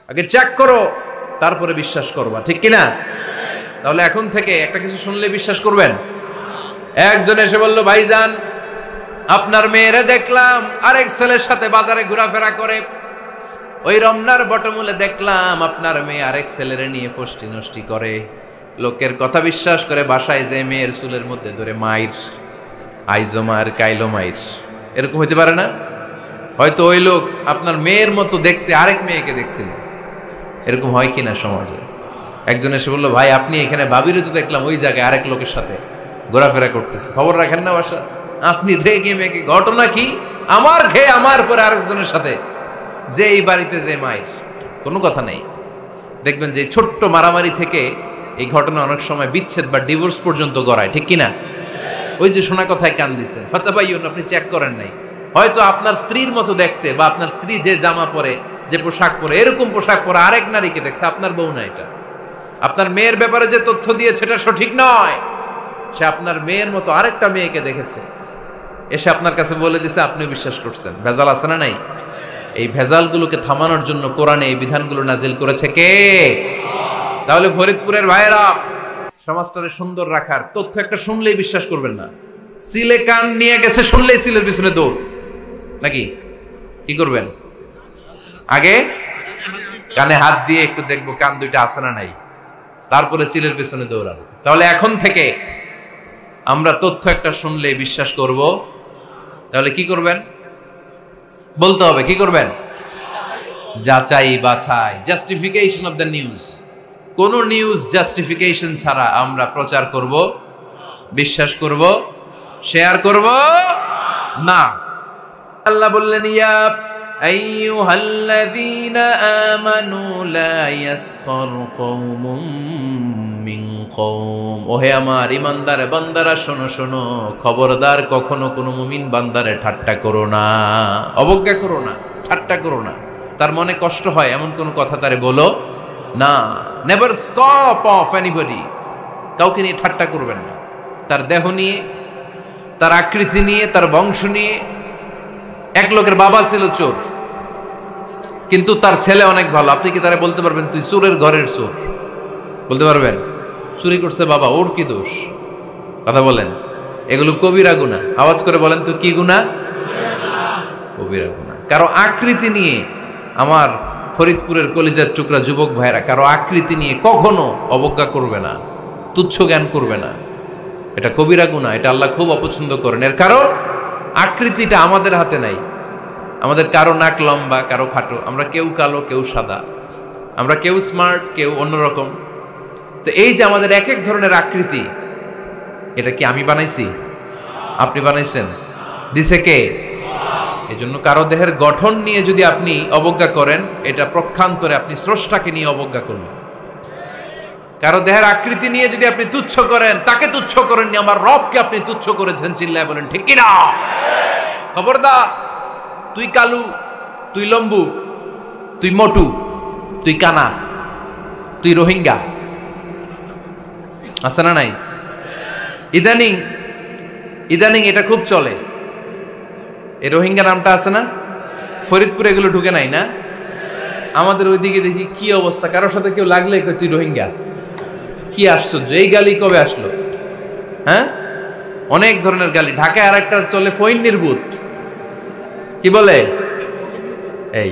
আগে চেক করো, তারপরে বিশ্বাস করবা, ঠিক কিনা? তাহলে এখন থেকে একটা কিছু শুনলে বিশ্বাস করবেন। একজন এসে বলল, ভাইজান আপনার মেয়েরে দেখলাম আরেক ছেলের সাথে বাজারে ঘোরাফেরা করে, ওই রমনার বটমূলে দেখলাম আপনার মেয়ে আরেক ছেলেরে নিয়ে ফষ্টি নষ্টি করে, লোকের কথা বিশ্বাস করে বাসায় যে মেয়ের চুলের মধ্যে ধরে মাইর, আইজো মার কাইলো মাইর। এরকম হইতে পারে না? হয়তো ওই লোক আপনার মেয়ের মতো দেখতে আরেক মেয়েকে দেখছিল। এরকম হয় কিনা সমাজে? একজন এসে বললো, ভাই আপনি এখানে ভাবিরও তো দেখলাম ওই জায়গায় আরেক লোকের সাথে ঘোরাফেরা করতেছে, খবর রাখেন না বাসা? আপনি রেগে মেগে, ঘটনা কি? আমার খেয়ে আমার পরে আরেকজনের সাথে, যে এই বাড়িতে যে মায়ের, কোনো কথা নেই। দেখবেন যে ছোট্ট মারামারি থেকে এই ঘটনা অনেক সময় বিচ্ছেদ বা ডিভোর্স পর্যন্ত গড়ায়, ঠিক কিনা? ওই যে শোনা কথায় কান দিচ্ছেন, ফাতাবাইয়ুন, আপনি চেক করেন নাই। হয়তো আপনার স্ত্রীর মতো দেখতে বা আপনার স্ত্রী যে জামা পরে, যে পোশাক পরে, এরকম পোশাক পরে আরেক নারীকে দেখছে, আপনার বউ না এটা। আপনার মেয়ের ব্যাপারে যে তথ্য দিয়েছে এটা সঠিক নয়, সে আপনার মেয়ের মতো আরেকটা মেয়েকে দেখেছে, এসে আপনার কাছে বলে দিছে, আপনি বিশ্বাস করছেন। ভেজাল আছে না নাই? এই ভেজালগুলোকে থামানোর জন্য কোরআনে এই বিধানগুলো নাজিল করেছে কে? তাহলে ফরিদপুরের ভাইয়েরা, সমাজটাকে সুন্দর রাখার তথ্য একটা শুনলেই বিশ্বাস করবেন না। সিলে কান নিয়ে গেছে, শুনলেই সিলের পিছনে দৌড়, নাকি? কি করবেন? আগে কানে হাত দিয়ে একটু দেখবো কান দুইটা আছে না নাই, তারপরে চিলের পিছনে দৌড়ানো। তাহলে এখন থেকে আমরা তথ্য একটা শুনলেই বিশ্বাস করব। তাহলে কি করবেন? বলতে হবে কি করবেন? যাচাই বাছাই, জাস্টিফিকেশন অফ দ্য নিউজ। কোন নিউজ জাস্টিফিকেশন ছাড়া আমরা প্রচার করব, বিশ্বাস করব, শেয়ার করব না। আল্লাহ বললেন, ইয়া আইয়ুহাল্লাযীনা আমানু লা ইয়াসখার কওমুম মিন কওম। ওহে আমার ঈমানদার বান্দারা, শোনো শোনো, খবরদার কখনো কোনো মুমিন বান্দারে ঠাট্টা করো না, অবজ্ঞা করো না, ঠাট্টা করো না। তার মনে কষ্ট হয় এমন কোন কথা তারে বলো না। Never scoff of anybody. কাউকে নিয়ে ঠাট্টা করবেন না, তার দেহ নিয়ে, তার আকৃতি নিয়ে, তার বংশ নিয়ে। এক লোকের বাবা ছিল চোর, কিন্তু তার ছেলে অনেক ভালো। আপনি কি তারা বলতে পারবেন তুই চোরের ঘরের চোর? বলতে পারবেন? চুরি করছে বাবা, ওর কি দোষ? কথা বলেন। এগুলো কবিরা গুনাহ। আওয়াজ করে বলেন তো, কি গুনাহ? কবিরা গুনাহ। কারো আকৃতি নিয়ে, আমার ফরিদপুরের কলিজার টুকরা যুবক ভাইরা, কারো আকৃতি নিয়ে কখনো অবজ্ঞা করবে না, তুচ্ছ জ্ঞান করবে না। এটা কবিরা গুনাহ, এটা আল্লাহ খুব অপছন্দ করেন। এর কারণ আকৃতিটা আমাদের হাতে নাই। আমাদের কারো নাক লম্বা, কারো খাটো, আমরা কেউ কালো, কেউ সাদা, আমরা কেউ স্মার্ট, কেউ অন্যরকম। তো এই যে আমাদের এক এক ধরনের আকৃতি, এটা কি আমি বানাইছি? আপনি বানাইছেন? দিছে কে? এই জন্য কারো দেহের গঠন নিয়ে যদি আপনি অবজ্ঞা করেন, এটা প্রক্ষান্তরে আপনি স্রষ্টাকে নিয়ে অবজ্ঞা করলেন। কারো দেহের আকৃতি নিয়ে যদি আপনি তুচ্ছ করেন, তাকে তুচ্ছ করেননি, আমার রবকে আপনি তুচ্ছ করেছেন। চিল্লায় বলেন ঠিক কিনা? খবরদার, তুই কালু, তুই লম্বু, তুই মোটু, তুই কানা, তুই রোহিঙ্গা, আছে না নাই? ইদানিং ইদানিং এটা খুব চলে। এই রোহিঙ্গা নামটা আছে না? ফরিদপুরে এগুলো ঢুকে নাই না? আমাদের ওইদিকে দেখি কি অবস্থা, কারোর সাথে কেউ লাগলে তুই রোহিঙ্গা। কি আশ্চর্য, এই গালি কবে আসলো? হ্যাঁ, অনেক ধরনের গালি। ঢাকায় আর একটা চলে ফইন্নির ভূত, কি বলে? এই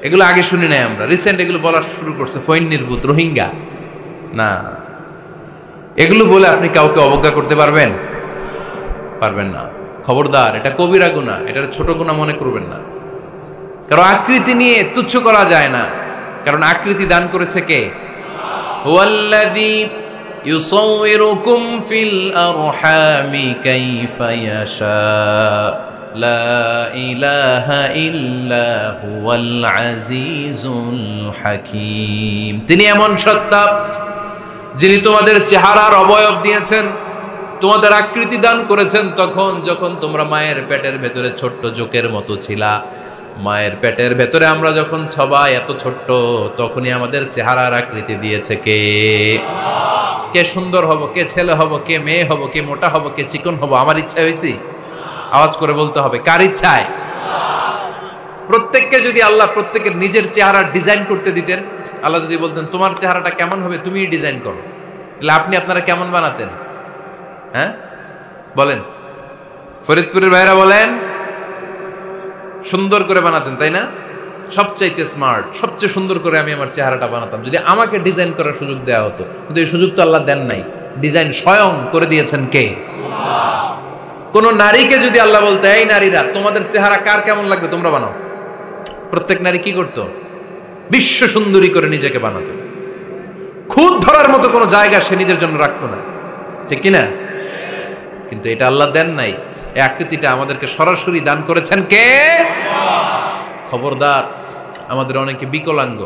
এগুলো আগে শুনি নাই আমরা, রিসেন্ট এগুলো বলা শুরু করছে। ফইন্নির ভূত, রোহিঙ্গা না, এগুলো বলে আপনি কাউকে অবজ্ঞা করতে পারবেন? পারবেন না। খবরদার, এটা কবিরা গুনাহ, এটা ছোট গুনাহ মনে করবেন না। কারণ আকৃতি নিয়ে তুচ্ছ করা যায় না, কারণ আকৃতি দান করেছে কে? হুয়াল্লাযী ইউসাউইরুকুম ফিল আরহামি কাইফা ইয়াশা লা ইলাহা ইল্লা হুয়াল আজিজুল হাকীম। তিনি এমন সত্তা যিনি তোমাদের চেহারার অবয়ব দিয়েছেন, তোমাদের আকৃতি দান করেছেন তখন যখন তোমরা মায়ের পেটের ভেতরে ছোট্ট জোকের মতো ছিলা। মায়ের পেটের ভেতরে আমরা যখন সবাই এত ছোট্ট, তখনই আমাদের চেহারার আকৃতি দিয়েছে কে? কে সুন্দর হব, কে ছেলে হব, কে মেয়ে হব, কে মোটা হব, কে চিকন হব আমার ইচ্ছা হয়েছি? আওয়াজ করে বলতে হবে, কার ইচ্ছায়? প্রত্যেককে যদি আল্লাহ প্রত্যেকের নিজের চেহারা ডিজাইন করতে দিতেন, আল্লাহ যদি বলতেন তোমার চেহারাটা কেমন হবে তুমি ডিজাইন করো, তাহলে আপনি আপনারা কেমন বানাতেন? হ্যাঁ বলেন, ফরিদপুরের ভাইরা বলেন, সুন্দর করে বানাতেন তাই না? সবচাইতে স্মার্ট, সবচেয়ে সুন্দর করে আমি আমার চেহারাটা বানাতাম যদি আমাকে ডিজাইন করার সুযোগ দেওয়া হতো। কিন্তু এই সুযোগ তো আল্লাহ দেন নাই। ডিজাইন স্বয়ং করে দিয়েছেন কে? কোন নারীকে যদি আল্লাহ বলতে এই নারীরা তোমাদের চেহারা কার কেমন লাগবে তোমরা বানাও, প্রত্যেক নারী কি করত? বিশ্ব সুন্দরী করে নিজেকে বানাতো। খুদ ধরার মতো কোনো জায়গা সে নিজের জন্য রাখতো না, ঠিক কিনা? কিন্তু এটা আল্লাহ দেন নাই। এই আকৃতিটা আমাদেরকে সরাসরি দান করেছেন কে? খবরদার, আমাদের অনেকে বিকলাঙ্গ,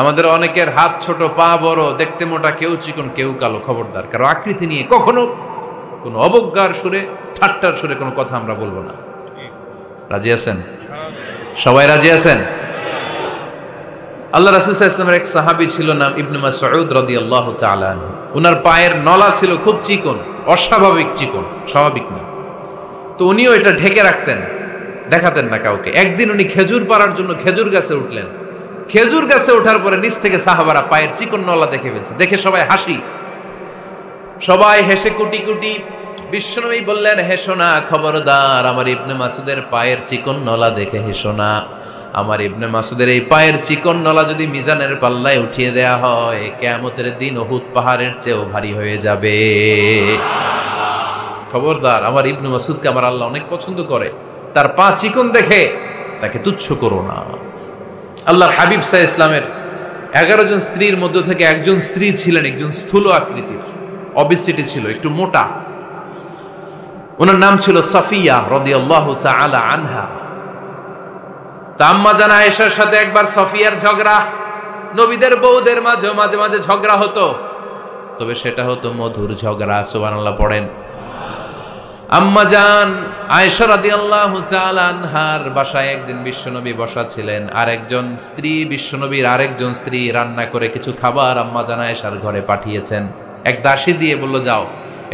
আমাদের অনেকের হাত ছোট, পা বড়, দেখতে মোটা, কেউ চিকন কেউ কালো। খবরদার, কারো আকৃতি নিয়ে কখনো কোনো অবজ্ঞার সুরে, ঠাট্টার সুরে কোনো কথা আমরা বলবো না। রাজি আছেন? সবাই রাজি আছেন? আল্লাহ রাসূল সাল্লাল্লাহু আলাইহি ওয়াসাল্লামের এক সাহাবী ছিল, নাম ইবনে মাসউদ রাদিয়াল্লাহু তাআলা আনহু। উনার পায়ের নলা ছিল খুব চিকন, অস্বাভাবিক চিকন, স্বাভাবিক না। তো উনিও এটা ঢেকে রাখতেন, দেখাতেন না কাউকে। একদিন উনি খেজুর পাড়ার জন্য খেজুর গাছে উঠলেন। খেজুর গাছে ওঠার পরে নিচ থেকে সাহাবারা পায়ের চিকন নলা দেখে ফেলছে। দেখে সবাই হাসি, সবাই হেসে কুটি কুটি। বিশ্বনবী বললেন, হেসো না, খবরদার, আমার ইবনে মাসুদের পায়ের চিকন নলা দেখে হেসো না। আমার ইবনে মাসুদের এই পায়ের চিকন নলা যদি মিজানের পাল্লায় উঠিয়ে দেয়া হয়, কিয়ামতের দিন উহুদ পাহাড়ের চেয়েও ভারী হয়ে যাবে। খবরদার, আমার ইবনে মাসুদকে আমার আল্লাহ অনেক পছন্দ করে, তার পা চিকন দেখে তাকে তুচ্ছ করো না। আল্লাহর হাবিব সাল্লাল্লাহু আলাইহি ইসলামের 11 জন স্ত্রীর মধ্য থেকে একজন স্ত্রী ছিলেন একজন স্থূল আকৃতির, অবিসিটি ছিল, একটু মোটা। ওনার নাম ছিল সাফিয়া রাদিয়াল্লাহু তাআলা আনহা। আম্মা জান আয়েশার সাথে একবার সাফিয়ার ঝগড়া। নবীদের বউদের মাঝে মাঝে মাঝে ঝগড়া হতো, তবে সেটা হতো মধুর ঝগড়া। সুবহানাল্লাহ পড়েন। আম্মা জান আয়েশা রাদিয়াল্লাহু তাআলা আনহার বাসায় একদিন বিশ্বনবী বসা ছিলেন। আরেকজন স্ত্রী, বিশ্বনবীর আরেকজন স্ত্রী রান্না করে কিছু খাবার আম্মা জান আয়েশার ঘরে পাঠিয়েছেন। এক দাসী দিয়ে বলল, যাও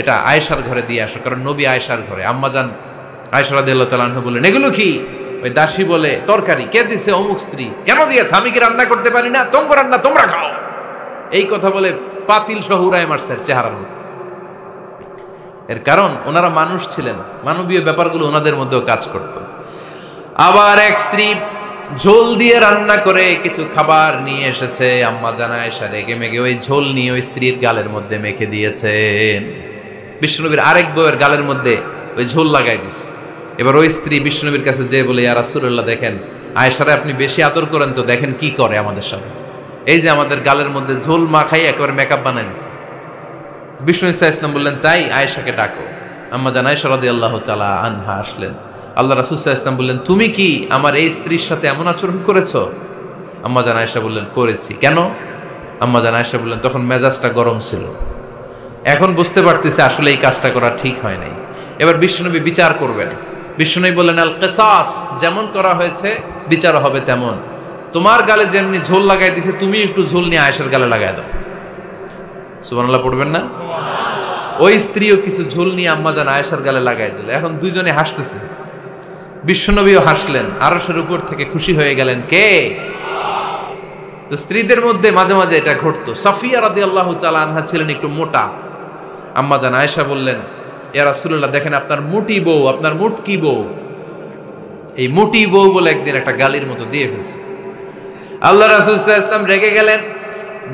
এটা আয়েশার ঘরে দিয়ে আসো, কারণ নবী আয়েশার ঘরে। আম্মা জান আয়েশা রাদিয়াল্লাহু তাআলা আনহা বললেন, এগুলো কি? ওই দাসী বলে, তরকারি। কে দিছে? অমুক স্ত্রী। কেন দিয়েছে? আমি কি রান্না করতে পারি না? তোমরা রান্না তোমরা খাও। এই কথা বলে পাতিল সহ উড়ায় মারছে চেহারার মধ্যে। এর কারণ ওনারা মানুষ ছিলেন, মানবীয় ব্যাপারগুলো ওনাদের মধ্যেও কাজ করত। আবার এক স্ত্রী ঝোল দিয়ে রান্না করে কিছু খাবার নিয়ে এসেছে। আম্মা জান আয়েশা রেগে মেগে ওই ঝোল নিয়ে ওই স্ত্রীর গালের মধ্যে মেখে দিয়েছেন। বিশ্বনবীর আরেক বউয়ের গালের মধ্যে ওই ঝোল লাগাই দিচ্ছে। এবার ওই স্ত্রী বিশ্বনবীর কাছে যেয়ে বলে, ইয়া রাসূলুল্লাহ, দেখেন আয়েশারে আপনি বেশি আদর করেন তো, দেখেন কি করে আমাদের সাথে। এই যে আমাদের গালের মধ্যে ঝোল মাখাই একেবারে মেকআপ বানাই দিচ্ছে। বিষ্ণু ইসা ইসলাম বললেন, তাই আয়েশাকে ডাকো। আম্মা জান আয়েশা রাদিয়াল্লাহু তাআলা আনহা আসলেন। আল্লাহ রাসূল সাল্লাল্লাহু আলাইহি ওয়াসাল্লাম বললেন, তুমি কি আমার এই স্ত্রীর সাথে এমন আচরণ করেছো? আম্মা জান আয়েশা বললেন, করেছি। কেন? আম্মা জান আয়েশা বললেন, তখন মেজাজটা গরম ছিল, এখন বুঝতে পারতেছি আসলে এই কাজটা করা ঠিক হয় নাই। এবার বিশ্বনবী বিচার করবেন। বিশ্বনবী বললেন, আল কিসাস, যেমন করা হয়েছে বিচার হবে তেমন। তোমার গালে যেমনি ঝোল লাগাই দিছে, তুমি একটু ঝোল নিয়ে আয়েশার গালে লাগাই দাও। সুবহানাল্লাহ পড়বেন না? ওই স্ত্রীও কিছু ঝোল নিয়ে আম্মা জান আয়েশার গালে লাগাই দিল। এখন দুইজনে হাসতেছে, বিশ্বনবীও হাসলেন, আরশের উপর থেকে খুশি হয়ে গেলেন কে? তো স্ত্রীদের মধ্যে মাঝে মাঝে এটা ঘটতো। সাফিয়া রাদিয়াল্লাহু তাআলা আনহা ছিলেন একটু মোটা। আম্মা জান আয়েশা বললেন, ইয়া রাসূলুল্লাহ, দেখেন আপনার মুটি বউ, আপনার মুটকি বউ, এই মুটি বউ বলে একদিন একটা গালির মতো দিয়ে ফেলছে। আল্লাহ রাসূল সাল্লাল্লাহু আলাইহি ওয়াসাল্লাম রেগে গেলেন,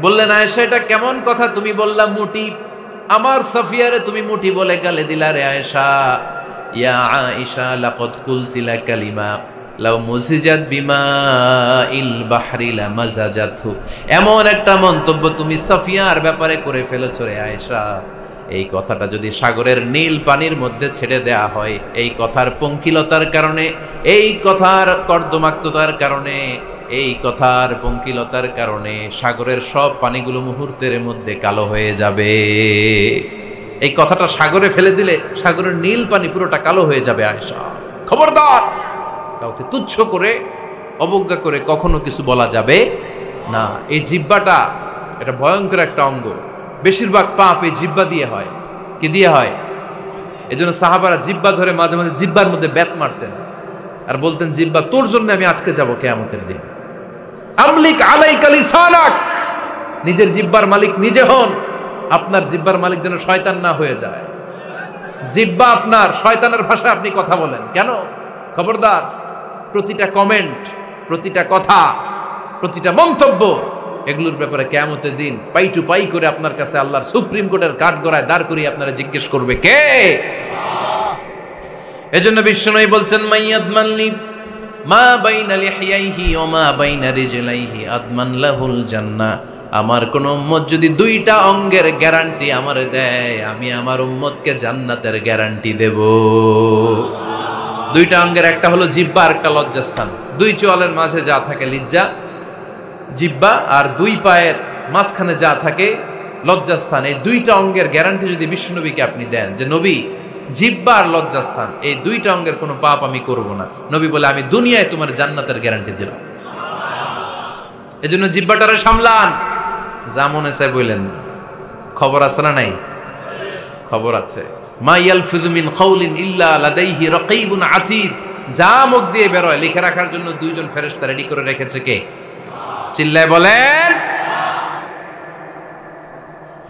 বললেন, আয়েশা এটা কেমন কথা তুমি বললা মুটি? আমার সাফিয়ারে তুমি মুটি বলে গালে দিলা রে আয়েশা। ইয়া আয়েশা লাকাদ কুলতিলা কালিমা লাউ মুজিজাত বিমাইল বাহরি লামাজাজাতহু, এমন একটা মন্তব্য তুমি সাফিয়ার ব্যাপারে করে ফেলেছো রে আয়েশা, এই কথাটা যদি সাগরের নীল পানির মধ্যে ছেড়ে দেয়া হয়, এই কথার পঙ্কিলতার কারণে, এই কথার কর্দমাক্ততার কারণে, এই কথার পঙ্কিলতার কারণে সাগরের সব পানিগুলো মুহূর্তের মধ্যে কালো হয়ে যাবে। এই কথাটা সাগরে ফেলে দিলে সাগরের নীল পানি পুরোটা কালো হয়ে যাবে। আয়েশা, খবরদার, কাউকে তুচ্ছ করে অবজ্ঞা করে কখনো কিছু বলা যাবে না। এই জিহ্বাটা এটা ভয়ঙ্কর একটা অঙ্গ। বেশিরভাগ পাপ এই জিহ্বা দিয়ে হয়। কি দিয়ে হয়? এজন্য সাহাবারা জিহ্বা ধরে মাঝে মাঝে জিহ্বার মধ্যে বেত মারতেন। আর বলতেন জিহ্বা তোর জন্য আমি আটকে যাব কিয়ামতের দিন। আমলিক আলাইকা লিসানাক, নিজের জিহ্বার মালিক নিজে হন। আপনার জিহ্বার মালিক যেন শয়তান না হয়ে যায়। জিহ্বা আপনার, শয়তানের ভাষায় আপনি কথা বলেন কেন? খবরদার, প্রতিটা কমেন্ট, প্রতিটা কথা, প্রতিটা মন্তব্য, এগুলোর ব্যাপারে কিয়ামতের দিন পাই টু পাই করে আপনার কাছে আল্লাহর সুপ্রিম কোর্টের কাঠগড়ায় দাঁড় করিয়ে আপনারা জিজ্ঞেস করবে কে? এজন্য বিশ্বনবী বলছেন মাইয়াদমানলি মা বাইনা লিহিয়াইহি ওয়া মা বাইনা রিজলাইহি আদমান লাহুল জান্নাহ। আমার কোন উম্মত যদি দুইটা অঙ্গের গ্যারান্টি আমারে দেয়, আমি আমার উম্মতকে জান্নাতের গ্যারান্টি দেব। দুইটা অঙ্গের, একটা হলো জিহ্বা আর একটা লজ্জাস্থান। দুই চোয়ালের মাঝে যা থাকে লিজ্জা জিহ্বা, আর দুই পায়ের মাঝখানে যা থাকে লজ্জাস্থান। এই দুইটা অঙ্গের গ্যারান্টি যদি বিশ্বনবীকে আপনি দেন যে নবী জিহ্বা আর লজ্জাস্থান এই দুইটা অঙ্গের কোনো পাপ আমি করব না, নবী বলে আমি দুনিয়ায় তোমার জান্নাতের গ্যারান্টি দিলাম। এজন্য জিহ্বাটারে সামলান, যা মনে চায় বললেন না। খবর আছে না নাই? খবর আছে। মা ইয়ালফিযু মিন কাউলিন ইল্লা লাদাইহি রাকীবুন আতীদ। যা মুখ দিয়ে বের হয় লিখে রাখার জন্য দুইজন ফেরেশতা রেডি করে রেখেছে কে? চিল্লায় বলেন।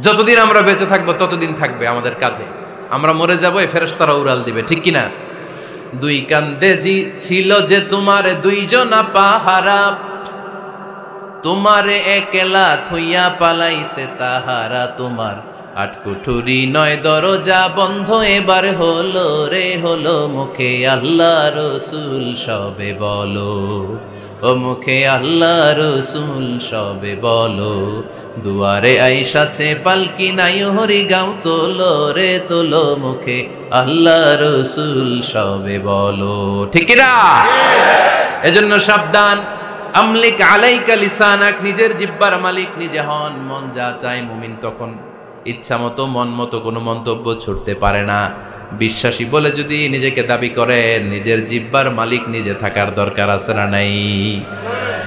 যতদিন আমরা বেঁচে থাকবো ততদিন থাকবে আমাদের কাঁধে। আমরা মরে যাবো, এই ফেরেশতারা উড়াল দিবে, ঠিক কিনা? দুই কান্দে জি ছিল যে তোমার দুইজনা পাহারা, তোমারে একলা থইয়া পালাইছে তাহারা। তোমার আটকুঠুরি নয় দরজা বন্ধ এবার হলো রে হলো। মুখে আল্লাহ রসুল সবে বলো, ও মুখে আল্লাহ রসুল সবে বলো। দুয়ারে আইসাছে পালকি নাই হরি গাও তোলো রে তোলো। মুখে আল্লাহ রসুল সবে বলো, ঠিক না? এজন্য সাবধান। আমলিক আলাইকা লিসানাক, নিজের জিহ্বার মালিক নিজে হন। মন যা চায় মুমিন তখন ইচ্ছা মতো মন মতো কোনো মন্তব্য ছুটতে পারে না। বিশ্বাসী বলে যদি নিজেকে দাবি করেন, নিজের জিহ্বার মালিক নিজে থাকার দরকার আছে না নাই?